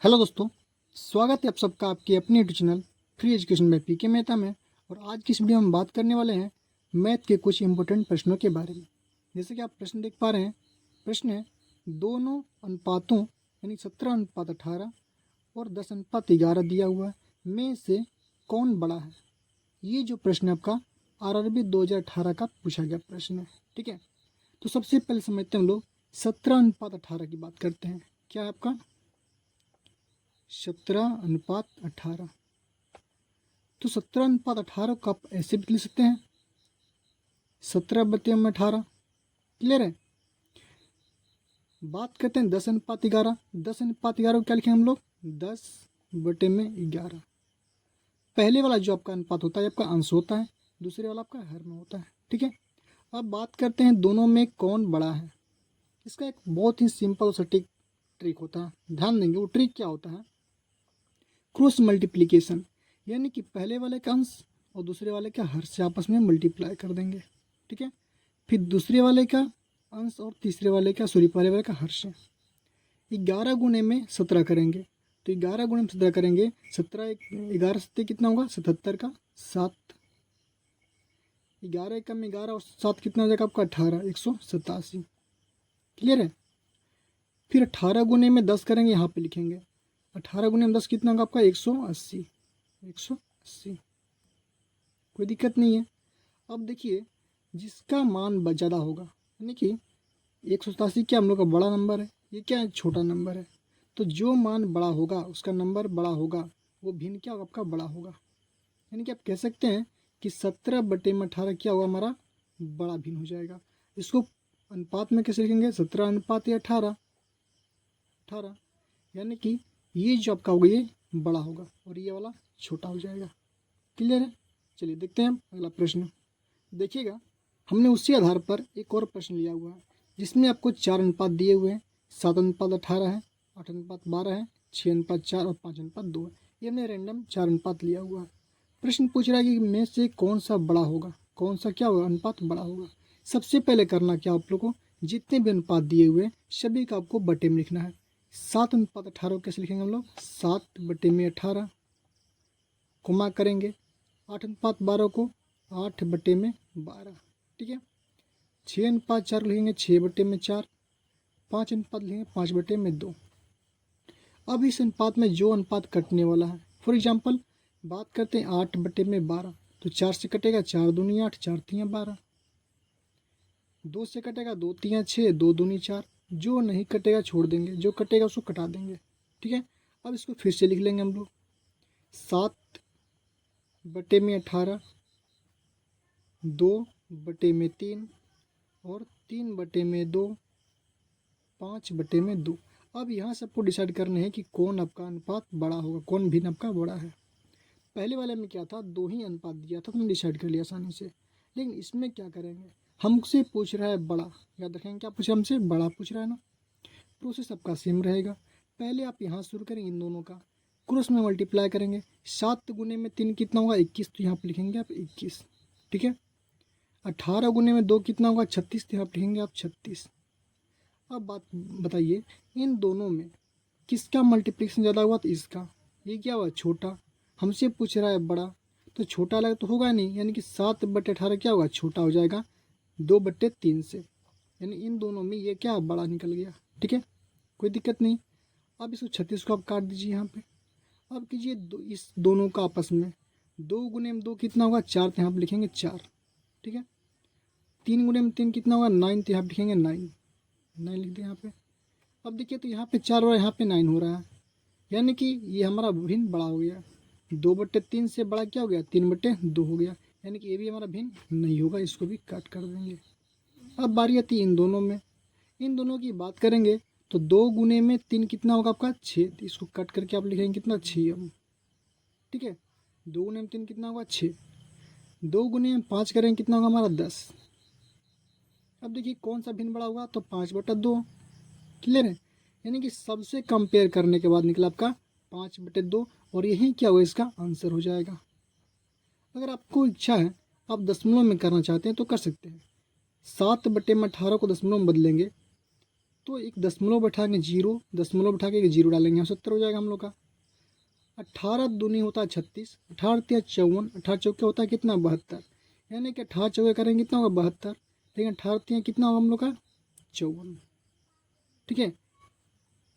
Hello दोस्तों, स्वागत है आप सबका आपके अपने यूट्यूब चैनल फ्री एजुकेशन में पीके मेहता में। और आज की इस वीडियो में हम बात करने वाले हैं मैथ के कुछ इंपॉर्टेंट प्रश्नों के बारे में। जैसे कि आप प्रश्न देख पा रहे हैं, प्रश्न है दोनों अनुपातों यानी 17:18 और 10:11 दिया हुआ है, में से कौन बड़ा है। ये जो प्रश्न है आपका RRB 2018 का पूछा गया प्रश्न है। ठीक है, तो सबसे पहले समझते हैं हम लोग 17:18 की बात करते हैं। क्या है आपका 17:18। तो 17:18 को आप ऐसे भी लिख सकते हैं 17/18। क्लियर है। बात करते हैं 10:11। 10:11 को क्या लिखेंगे हम लोग 10/11। पहले वाला जो आपका अनुपात होता है आपका अंश होता है, दूसरे वाला आपका हर में होता है। ठीक है, अब बात करते हैं दोनों में कौन बड़ा है। इसका एक बहुत ही सिंपल और सटीक ट्रिक होता है, ध्यान देंगे। वो ट्रिक क्या होता है, क्रॉस मल्टीप्लिकेशन, यानी कि पहले वाले का अंश और दूसरे वाले का हर से आपस में मल्टीप्लाई कर देंगे। ठीक है, फिर दूसरे वाले का अंश और तीसरे वाले का पहले वाले का हर से 11 गुणे में 17 करेंगे। तो 11 गुणे में 17 करेंगे, 17 11 सत्ते कितना होगा 77 का 7। 11 कम 11 और 7 कितना हो जाएगा आपका 18, 187। क्लियर है। फिर 18 गुणे में 10 करेंगे, यहाँ पे लिखेंगे 18 गुणे में 10 कितना होगा आपका 180। 180, कोई दिक्कत नहीं है। अब देखिए जिसका मान ज़्यादा होगा, यानी कि 187 क्या हम लोग का बड़ा नंबर है, ये क्या है छोटा नंबर है। तो जो मान बड़ा होगा उसका नंबर बड़ा होगा, वो भिन्न क्या होगा आपका बड़ा होगा। यानी कि आप कह सकते हैं कि 17/18 क्या होगा हमारा बड़ा भिन्न हो जाएगा। इसको अनुपात में कैसे लिखेंगे 17:18। यानी कि ये जो आपका होगा ये बड़ा होगा और ये वाला छोटा हो जाएगा। क्लियर है। चलिए देखते हैं अगला प्रश्न। देखिएगा हमने उसी आधार पर एक और प्रश्न लिया हुआ है जिसमें आपको 4 अनुपात दिए हुए हैं। 7:18 है, 8:12 है, 6:4 और 5:2 है। ये हमने रैंडम 4 अनुपात लिया हुआ है। प्रश्न पूछ रहा है कि में से कौन सा बड़ा होगा, कौन सा क्या होगा अनुपात बड़ा होगा। सबसे पहले करना क्या आप लोग को, जितने भी अनुपात दिए हुए हैं सभी का आपको बटे में लिखना है। 7:18 कैसे लिखेंगे हम लोग 7/18, गुमा करेंगे 8:12 को 8/12। ठीक है, 6:4 लिखेंगे 6/4, 5 लिखेंगे 5/2। अब इस अनुपात में जो अनुपात कटने वाला है, फॉर एग्जाम्पल बात करते हैं 8/12, तो 4 से कटेगा 4 दूनी 8, 4 3 12। 2 से कटेगा 2 3 6, 2 दूनी 4। जो नहीं कटेगा छोड़ देंगे, जो कटेगा उसको कटा देंगे। ठीक है, अब इसको फिर से लिख लेंगे हम लोग 7/18, 2/3 और 3/2, 5/2। अब यहाँ से आपको डिसाइड करना है कि कौन आपका अनुपात बड़ा होगा, कौन भिन्न आपका बड़ा है। पहले वाले में क्या था, 2 ही अनुपात दिया था, तुमने डिसाइड कर लिया आसानी से। लेकिन इसमें क्या करेंगे, हमसे पूछ रहा है बड़ा। याद रखेंगे क्या पूछ रहा है हमसे, बड़ा पूछ रहा है ना। प्रोसेस आपका सेम रहेगा। पहले आप यहाँ शुरू करेंगे इन दोनों का, क्रॉस में मल्टीप्लाई करेंगे। 7 गुने में 3 कितना होगा 21, तो यहाँ पर लिखेंगे आप 21। ठीक है, 18 गुने में 2 कितना होगा 36, तो यहाँ पर लिखेंगे आप 36। अब बात बताइए इन दोनों में किसका मल्टीप्लिकेशन ज़्यादा हुआ, तो इसका। ये क्या हुआ छोटा, हमसे पूछ रहा है बड़ा, तो छोटा अलग तो होगा नहीं, यानी कि 7/18 क्या होगा छोटा हो जाएगा 2/3 से। यानी इन दोनों में ये क्या बड़ा निकल गया। ठीक है, कोई दिक्कत नहीं। अब इसको 36 को आप काट दीजिए यहाँ पे। अब कीजिए इस दोनों का आपस में 2 गुने में 2 कितना होगा 4, तो यहाँ पर लिखेंगे 4। ठीक है, 3 गुने में 3 कितना होगा 9, तो यहाँ पर लिखेंगे 9। 9 लिख दें यहाँ पे। अब देखिए तो यहाँ पे 4 और यहाँ पे 9 हो रहा है, यानी कि ये हमारा भिन्न बड़ा हो गया। 2/3 से बड़ा क्या हो गया 3/2 हो गया, यानी कि ये भी हमारा भिन्न नहीं होगा, इसको भी काट कर देंगे। अब बारी आती है इन दोनों में। इन दोनों की बात करेंगे तो 2 गुने में 3 कितना होगा आपका 6, तो इसको कट करके आप लिखेंगे कितना 6 अब। ठीक है, 2 गुने में 3 कितना होगा 6, 2 गुने में 5 करेंगे कितना होगा हमारा 10। अब देखिए कौन सा भिन्न बड़ा होगा, तो 5/2। क्लियर है, यानी कि सबसे कंपेयर करने के बाद निकला आपका 5/2, और यही क्या हुआ इसका आंसर हो जाएगा। अगर आपको इच्छा है आप दशमलव में करना चाहते हैं तो कर सकते हैं। 7/18 को दशमलव में बदलेंगे तो एक दशमलव बैठा के 0, दशमलव बैठा के 0 डालेंगे, हम 70 हो जाएगा हम लोग का। 18 दूनी होता है 36, 18 तिया 54, 18 चौके होता है कितना 72, यानी कि 18 चौके करेंगे कितना होगा 72, लेकिन 18 तिया कितना होगा हम लोग का 54। ठीक है,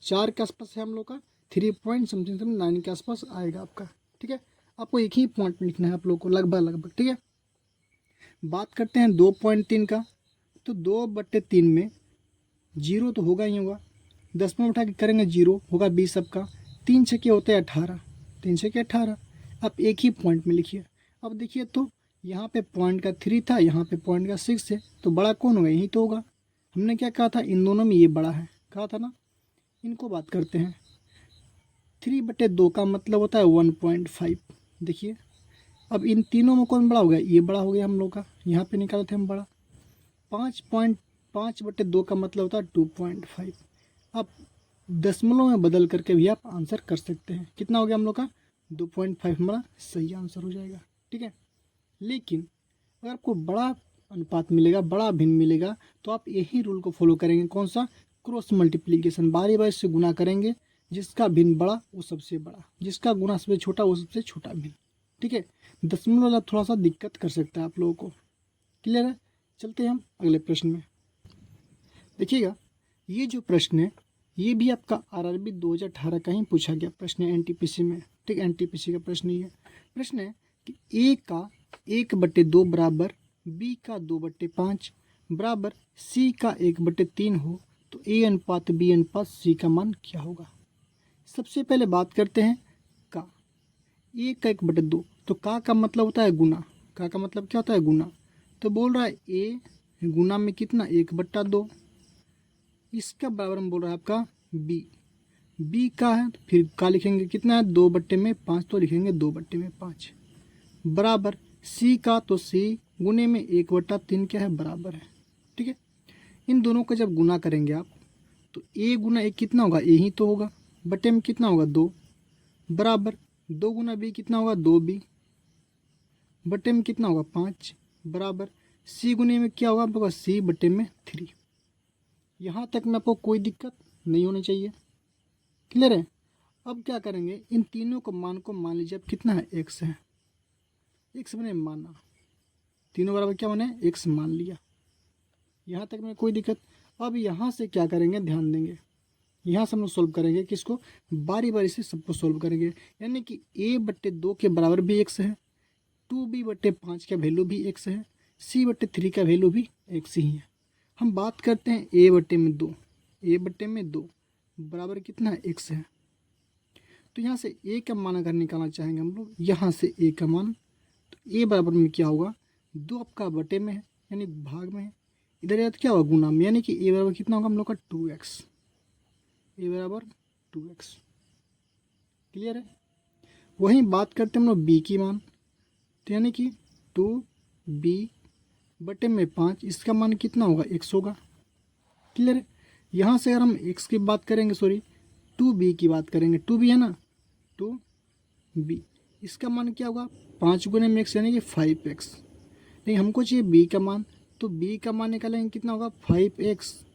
4 के आसपास है हम लोग का, 3 पॉइंट समथिंग 9 के आसपास आएगा आपका। ठीक है, आपको एक ही पॉइंट लिखना है आप लोग को, लगभग। ठीक है, बात करते हैं 2.3 का। तो 2/3 में 0 तो होगा ही होगा, दशमलव उठा के करेंगे 0 होगा 20 सबका, 3 छक्के होते हैं 18, 3 छक्के 18। आप एक ही पॉइंट में लिखिए। अब देखिए तो यहाँ पे पॉइंट का 3 था, यहाँ पे पॉइंट का 6 है, तो बड़ा कौन होगा, यही तो होगा। हमने क्या कहा था, इन दोनों में ये बड़ा है, कहा था ना। इनको बात करते हैं, 3/2 का मतलब होता है 1.5। देखिए अब इन तीनों में कौन बड़ा हो गया, ये बड़ा हो गया हम लोग का, यहाँ पे निकाले थे हम बड़ा। 5.5/2 का मतलब होता है 2.5। अब दशमलव में बदल करके भी आप आंसर कर सकते हैं। कितना हो गया हम लोग का 2.5, हमारा सही आंसर हो जाएगा। ठीक है, लेकिन अगर आपको बड़ा अनुपात मिलेगा, बड़ा भिन्न मिलेगा, तो आप यही रूल को फॉलो करेंगे। कौन सा, क्रॉस मल्टीप्लीकेशन, बारी बारी से गुना करेंगे, जिसका भिन्न बड़ा वो सबसे बड़ा, जिसका गुना सबसे छोटा वो सबसे छोटा भिन्न। ठीक है, दशमलव वाला थोड़ा सा दिक्कत कर सकता है आप लोगों को। क्लियर है, चलते हैं हम अगले प्रश्न में। देखिएगा, ये जो प्रश्न है ये भी आपका आरआरबी 2018 का ही पूछा गया प्रश्न है एनटीपीसी में। ठीक, एनटीपीसी का प्रश्न ये प्रश्न है कि ए का 1/2 बराबर बी का 2/5 बराबर सी का 1/3 हो तो ए अनुपात बी अनुपात सी का मान क्या होगा। सबसे पहले बात करते हैं का, ए का 1/2, तो का मतलब होता है गुना, का मतलब क्या होता है गुना। तो बोल रहा है ए गुना में कितना 1/2, इसका बराबर हम बोल रहा है आपका बी का है, तो फिर का लिखेंगे कितना है 2/5, तो लिखेंगे 2/5 बराबर सी का, तो सी गुने में 1/3 क्या है बराबर है। ठीक है, इन दोनों का जब गुना करेंगे आप तो ए गुना 1 कितना होगा, ए ही तो होगा, बटे में कितना होगा 2 बराबर 2 गुना बी कितना होगा 2b बटे में कितना होगा 5 बराबर सी गुने में क्या होगा आपका सी बटे में 3। यहाँ तक में आपको कोई दिक्कत नहीं होनी चाहिए। क्लियर है। अब क्या करेंगे, इन तीनों को मान लीजिए अब कितना है x है, x मैंने माना, तीनों बराबर क्या माने x मान लिया। यहाँ तक में कोई दिक्कत। अब यहाँ से क्या करेंगे, ध्यान देंगे, यहाँ से हम लोग सोल्व करेंगे किसको, बारी बारी से सबको सोल्व करेंगे। यानी कि a/2 के बराबर भी x है, 2b/5 का वैल्यू भी x है, c/3 का वैल्यू भी x ही है। हम बात करते हैं a/2 बराबर कितना है x है। तो यहाँ से a का मान अगर निकालना चाहेंगे हम लोग, यहाँ से a का मान, तो a बराबर में क्या होगा 2 आपका बटे में है यानी भाग में है, इधर याद क्या होगा गुना में, यानी कि a बराबर कितना होगा हम लोग का 2x, a बराबर 2x। क्लियर है। वहीं बात करते हैं हम लोग b की मान, तो यानी कि 2b/5, इसका मान कितना होगा x होगा। क्लियर है। यहाँ से अगर हम x की बात करेंगे, 2b की बात करेंगे, 2b है ना, 2b, इसका मान क्या होगा 5 गुने में x यानी कि 5x। लेकिन हमको चाहिए b का मान, तो b का मान निकालेंगे कितना होगा 5x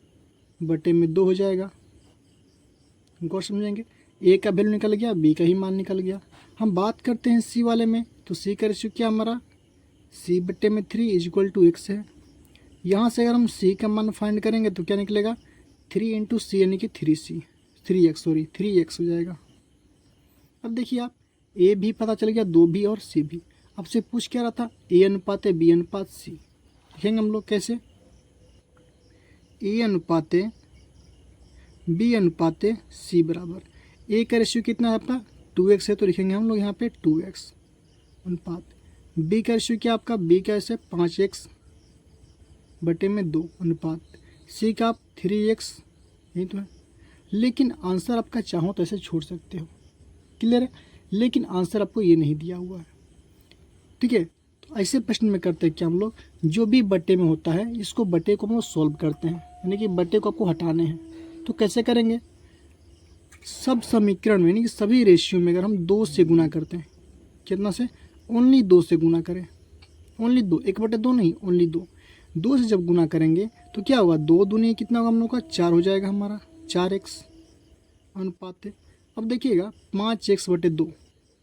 बटे में 2 हो जाएगा। गौर समझेंगे, a का वैल्यू निकल गया, b का ही मान निकल गया। हम बात करते हैं c वाले में, तो c का रेशियो क्या हमारा c बटे में 3 = x है। यहाँ से अगर हम c का मान फाइंड करेंगे तो क्या निकलेगा 3 × c यानी कि 3x हो जाएगा। अब देखिए आप a भी पता चल गया, 2b और c भी। आपसे पूछ क्या रहा था, a अनुपात b अनुपात c, लिखेंगे हम लोग कैसे, a अनुपात b अनुपात c बराबर a का रेशियो कितना है आपका 2x है, तो लिखेंगे हम लोग यहाँ पे 2x अनुपात b का रेशियो क्या आपका b का ऐसे 5x बटे में 2 अनुपात c का आप 3x, यही तो है। लेकिन आंसर आपका चाहो तो ऐसे छोड़ सकते हो। क्लियर है, लेकिन आंसर आपको ये नहीं दिया हुआ है। ठीक है, तो ऐसे प्रश्न में करते हैं कि हम लोग जो भी बटे में होता है इसको बटे को हम लोग सॉल्व करते हैं, यानी कि बटे को आपको हटाने हैं। तो कैसे करेंगे, सब समीकरण में यानी कि सभी रेशियो में अगर हम 2 से गुना करते हैं, कितना से, ओनली 2 से गुना करें, ओनली 2, 1/2 नहीं, ओनली 2, 2 से जब गुना करेंगे तो क्या होगा, 2 दूनी कितना होगा हम लोग का 4 हो जाएगा हमारा, 4x अनुपात है। अब देखिएगा 5x/2,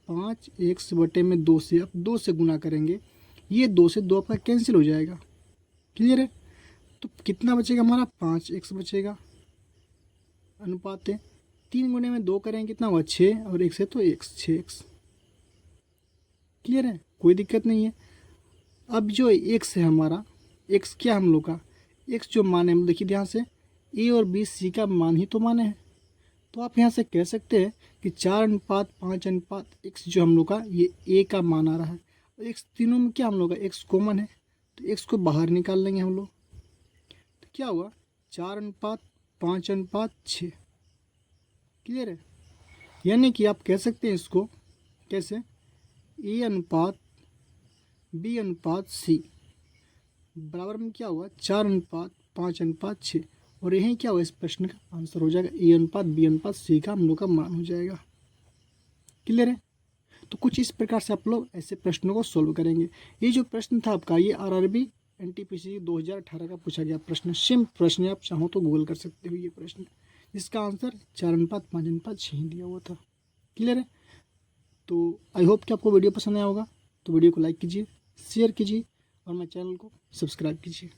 5x/2 से अब 2 से गुना करेंगे, ये 2 से 2 आपका कैंसिल हो जाएगा, क्लियर है। तो कितना बचेगा हमारा, 5x बचेगा अनुपात है। 3 गुने में 2 करेंगे कितना हुआ 6, और 1 से तो x, 6x, क्लियर है, कोई दिक्कत नहीं है। अब जो x है हमारा, x क्या हम लोग का, x जो मान है देखिए ध्यान से, a और b c का मान ही तो माने हैं। तो आप यहाँ से कह सकते हैं कि 4:5:x जो हम लोग का ये a का मान आ रहा है। और x तीनों में क्या हम लोग का x कॉमन है, तो x को बाहर निकाल लेंगे हम लोग, तो क्या हुआ 4:5:6, क्लियर है। यानी कि आप कह सकते हैं इसको कैसे, a/b/c बराबर में क्या हुआ 4:5:6, और यही क्या हुआ इस प्रश्न का आंसर हो जाएगा, a/b/c का हम लोग का मान हो जाएगा, क्लियर है। तो कुछ इस प्रकार से आप लोग ऐसे प्रश्नों को सोल्व करेंगे। ये जो प्रश्न था आपका, ये RRB NTPC 2018 का पूछा गया प्रश्न, सेम प्रश्न है, आप चाहो तो गूगल कर सकते हो ये प्रश्न, जिसका आंसर 4:5:6 दिया हुआ था, क्लियर है। तो आई होप कि आपको वीडियो पसंद आया होगा, तो वीडियो को लाइक कीजिए, शेयर कीजिए और मेरे चैनल को सब्सक्राइब कीजिए।